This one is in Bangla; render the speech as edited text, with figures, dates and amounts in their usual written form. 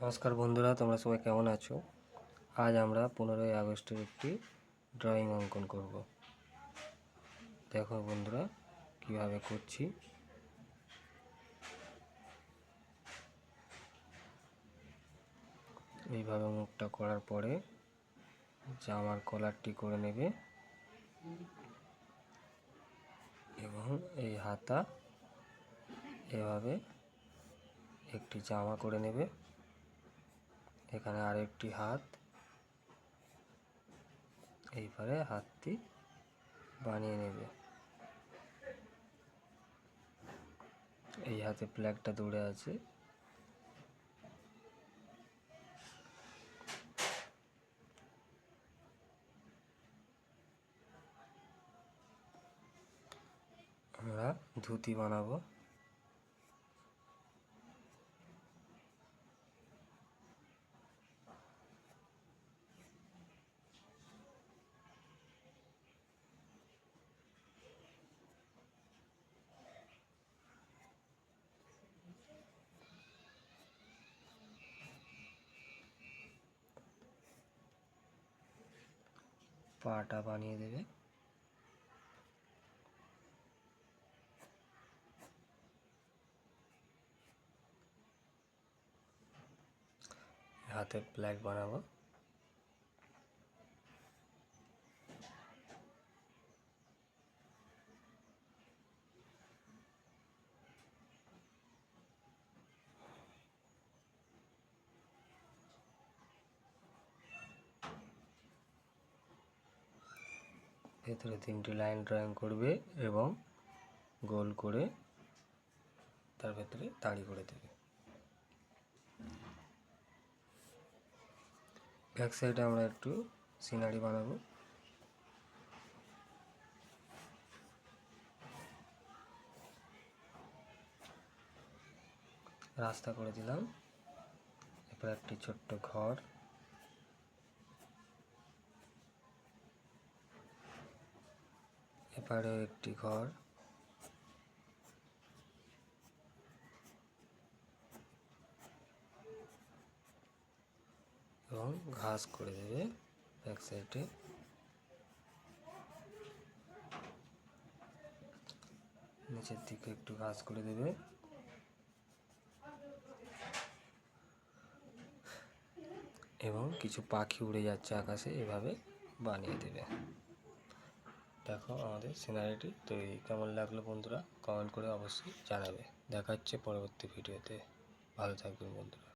নমস্কার বন্ধুরা, তোমরা সবাই কেমন আছো? আজ আমরা 15ই আগস্টের একটি ড্রয়িং অঙ্কন করব। দেখো বন্ধুরা কিভাবে করছি। এইভাবে মুখটা করার পরে জামার কলারটি করে নেবে এবং এই হাতা এভাবে একটি জামা করে নেবে। এখানে আরেকটি হাত, এইভাবে হাতটি বানিয়ে নেবে। এই হাতে ফ্ল্যাগটা দৌড়ে আছে। আমরা ধুতি বানাবো। পাটা বানিয়ে দেবে। হাতে ফ্ল্যাগ বানাবো। ভেতরে 3টি লাইন ড্রয়িং করবে এবং গোল করে তার ভেতরে তাড়ি করে দেবে। ব্যাক সাইডে আমরা একটু সিনারি বানাবো। রাস্তা করে দিলাম। এরপর একটি ছোট্ট ঘর, এপারেও একটি ঘর, এবং ঘাস করে দেবে ব্যাক সাইডে। নিচের দিকে একটু ঘাস করে দেবে এবং কিছু পাখি উড়ে যাচ্ছে আকাশে, এভাবে বানিয়ে দেবে। দেখো আমাদের সিনারিটি তৈরি। কেমন লাগলো বন্ধুরা কমেন্ট করে অবশ্যই জানাবে। দেখা হচ্ছে পরবর্তী ভিডিওতে। ভালো থাকবেন বন্ধুরা।